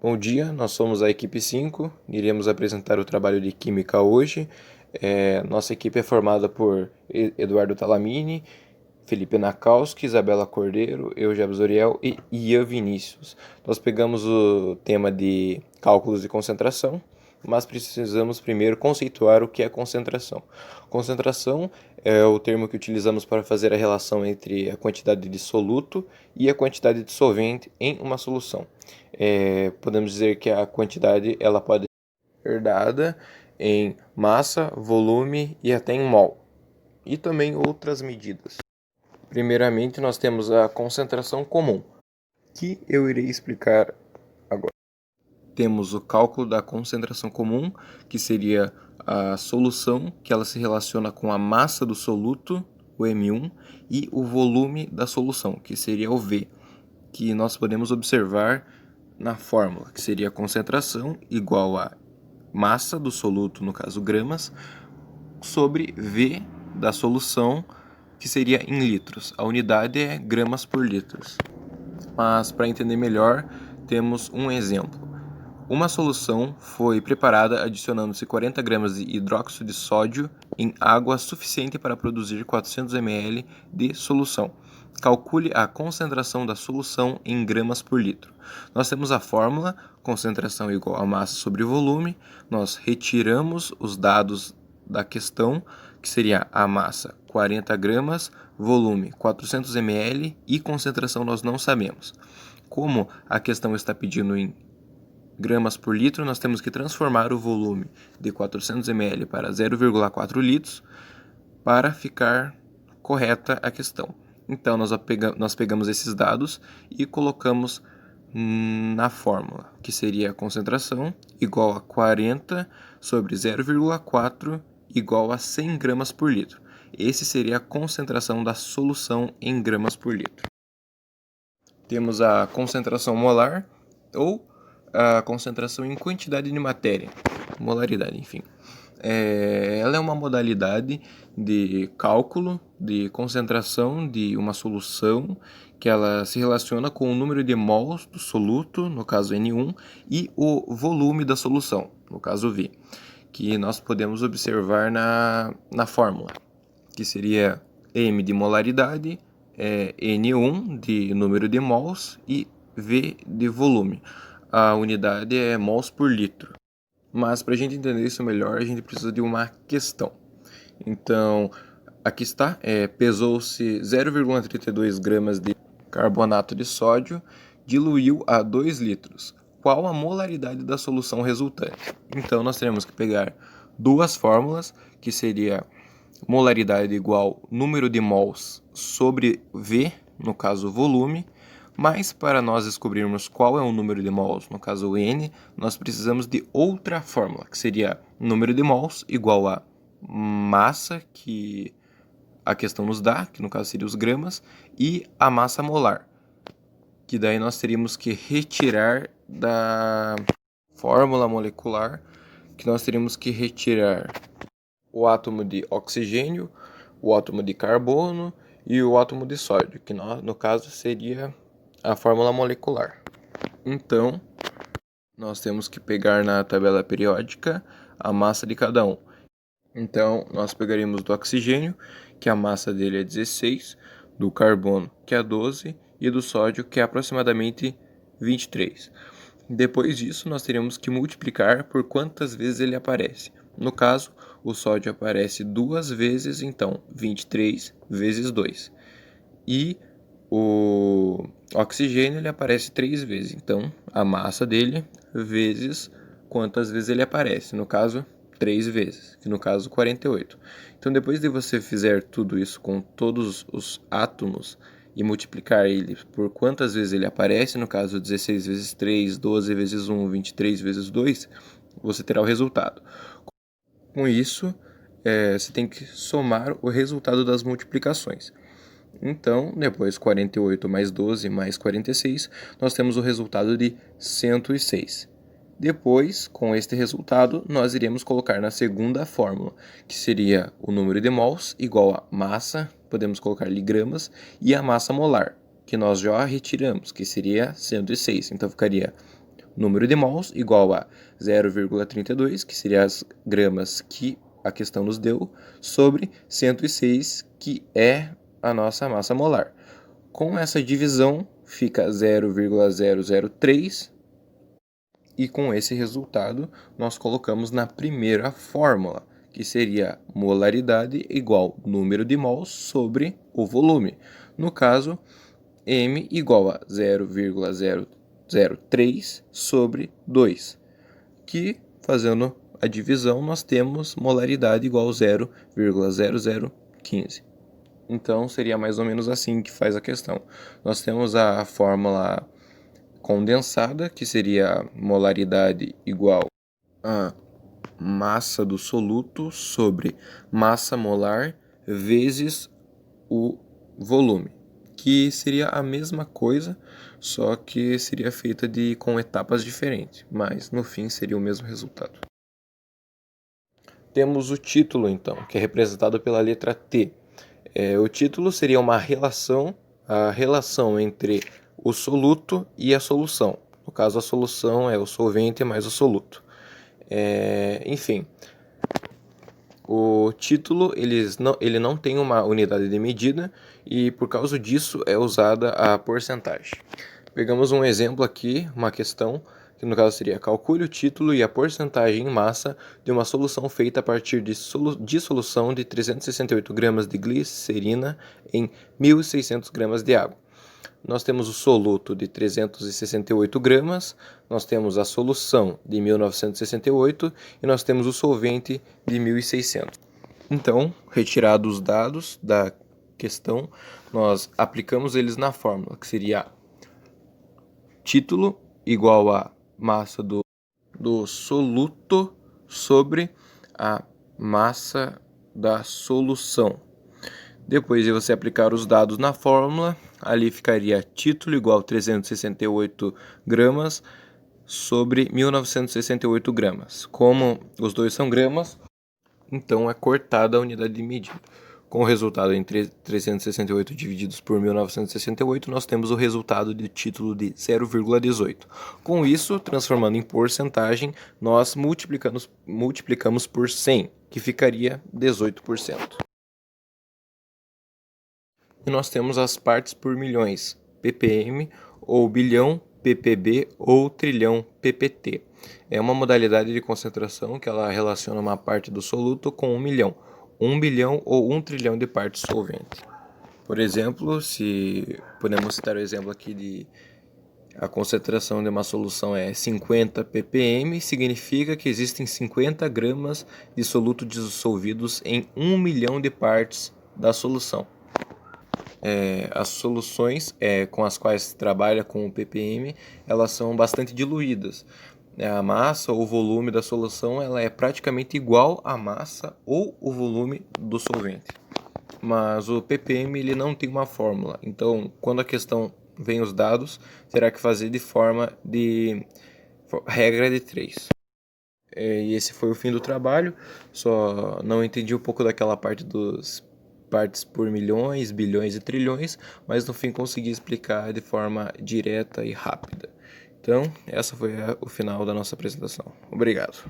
Bom dia, nós somos a equipe 5, iremos apresentar o trabalho de Química hoje. Nossa equipe é formada por Eduardo Talamini, Felipe Nakauski, Isabela Cordeiro, Eugébio Zoriel e Ian Vinícius. Nós pegamos o tema de cálculos de concentração, mas precisamos primeiro conceituar o que é concentração. Concentração é o termo que utilizamos para fazer a relação entre a quantidade de soluto e a quantidade de solvente em uma solução. Podemos dizer que a quantidade ela pode ser dada em massa, volume e até em mol, e também outras medidas. Primeiramente, nós temos a concentração comum, que eu irei explicar agora. Temos o cálculo da concentração comum, que seria a solução, que ela se relaciona com a massa do soluto, o M1, e o volume da solução, que seria o V, que nós podemos observar na fórmula, que seria a concentração igual a massa do soluto, no caso gramas, sobre V da solução, que seria em litros. A unidade é gramas por litros. Mas para entender melhor, temos um exemplo. Uma solução foi preparada adicionando-se 40 gramas de hidróxido de sódio em água suficiente para produzir 400 ml de solução. Calcule a concentração da solução em gramas por litro. Nós temos a fórmula, concentração igual a massa sobre volume. Nós retiramos os dados da questão, que seria a massa 40 gramas, volume 400 ml e concentração nós não sabemos. Como a questão está pedindo em gramas por litro, nós temos que transformar o volume de 400 ml para 0,4 litros para ficar correta a questão. Então, nós pegamos esses dados e colocamos na fórmula, que seria a concentração igual a 40 sobre 0,4 igual a 100 gramas por litro. Esse seria a concentração da solução em gramas por litro. Temos a concentração molar ou a concentração em quantidade de matéria, molaridade, enfim. Ela é uma modalidade de cálculo de concentração de uma solução que ela se relaciona com o número de mols do soluto, no caso N1, e o volume da solução, no caso V, que nós podemos observar na fórmula, que seria M de molaridade, N1 de número de mols e V de volume. A unidade é mols por litro. Mas para a gente entender isso melhor, a gente precisa de uma questão. Então, aqui está, pesou-se 0,32 gramas de carbonato de sódio, diluiu a 2 litros. Qual a molaridade da solução resultante? Então, nós teremos que pegar duas fórmulas, que seria molaridade igual número de mols sobre V, no caso volume, mas para nós descobrirmos qual é o número de mols, no caso N, nós precisamos de outra fórmula, que seria número de mols igual a massa, que a questão nos dá, que no caso seria os gramas, e a massa molar, que daí nós teríamos que retirar da fórmula molecular, que nós teríamos que retirar o átomo de oxigênio, o átomo de carbono e o átomo de sódio, que no caso seria a fórmula molecular. Então, nós temos que pegar na tabela periódica a massa de cada um. Então, nós pegaremos do oxigênio, que a massa dele é 16, do carbono, que é 12, e do sódio, que é aproximadamente 23. Depois disso, nós teremos que multiplicar por quantas vezes ele aparece. No caso, o sódio aparece 2 vezes, então 23 vezes 2. E o oxigênio ele aparece 3 vezes, então a massa dele vezes quantas vezes ele aparece, no caso 3 vezes, que no caso 48. Então depois de você fizer tudo isso com todos os átomos e multiplicar ele por quantas vezes ele aparece, no caso 16 vezes 3, 12 vezes 1, 23 vezes 2, você terá o resultado. Com isso, você tem que somar o resultado das multiplicações. Então, depois 48 mais 12 mais 46, nós temos o resultado de 106. Depois, com este resultado, nós iremos colocar na segunda fórmula, que seria o número de mols igual a massa, podemos colocar ali gramas, e a massa molar, que nós já retiramos, que seria 106. Então, ficaria número de mols igual a 0,32, que seria as gramas que a questão nos deu, sobre 106, que é a nossa massa molar. Com essa divisão, fica 0,003, e com esse resultado, nós colocamos na primeira fórmula, que seria molaridade igual número de mols sobre o volume. No caso, M igual a 0,003 sobre 2, que, fazendo a divisão, nós temos molaridade igual a 0,0015. Então, seria mais ou menos assim que faz a questão. Nós temos a fórmula condensada, que seria molaridade igual a massa do soluto sobre massa molar vezes o volume, que seria a mesma coisa, só que seria feita com etapas diferentes, mas no fim seria o mesmo resultado. Temos o título, então, que é representado pela letra T. O título seria uma relação, a relação entre o soluto e a solução. No caso, a solução é o solvente mais o soluto. Enfim, o título ele não tem uma unidade de medida e por causa disso é usada a porcentagem. Pegamos um exemplo aqui, uma questão, que no caso seria: calcule o título e a porcentagem em massa de uma solução feita a partir de dissolução de 368 gramas de glicerina em 1.600 gramas de água. Nós temos o soluto de 368 gramas, nós temos a solução de 1968 e nós temos o solvente de 1600. Então, retirados os dados da questão, nós aplicamos eles na fórmula, que seria título igual a massa do soluto sobre a massa da solução. Depois de você aplicar os dados na fórmula, ali ficaria título igual a 368 gramas sobre 1968 gramas. Como os dois são gramas, então é cortada a unidade de medida. Com o resultado em 368 divididos por 1968, nós temos o resultado de título de 0,18. Com isso, transformando em porcentagem, nós multiplicamos por 100, que ficaria 18%. E nós temos as partes por milhões, ppm, ou bilhão, ppb, ou trilhão, ppt. É uma modalidade de concentração que ela relaciona uma parte do soluto com 1 milhão, 1 bilhão ou 1 trilhão de partes solventes. Por exemplo, se podemos citar o exemplo aqui de a concentração de uma solução é 50 ppm, significa que existem 50 gramas de soluto dissolvidos em 1 milhão de partes da solução. As soluções com as quais se trabalha com o ppm, elas são bastante diluídas. A massa ou o volume da solução ela é praticamente igual à massa ou o volume do solvente. Mas o ppm ele não tem uma fórmula, então quando a questão vem os dados, terá que fazer de forma de regra de 3. E esse foi o fim do trabalho, só não entendi um pouco daquela parte dos partes por milhões, bilhões e trilhões, mas no fim consegui explicar de forma direta e rápida. Então, essa foi o final da nossa apresentação. Obrigado.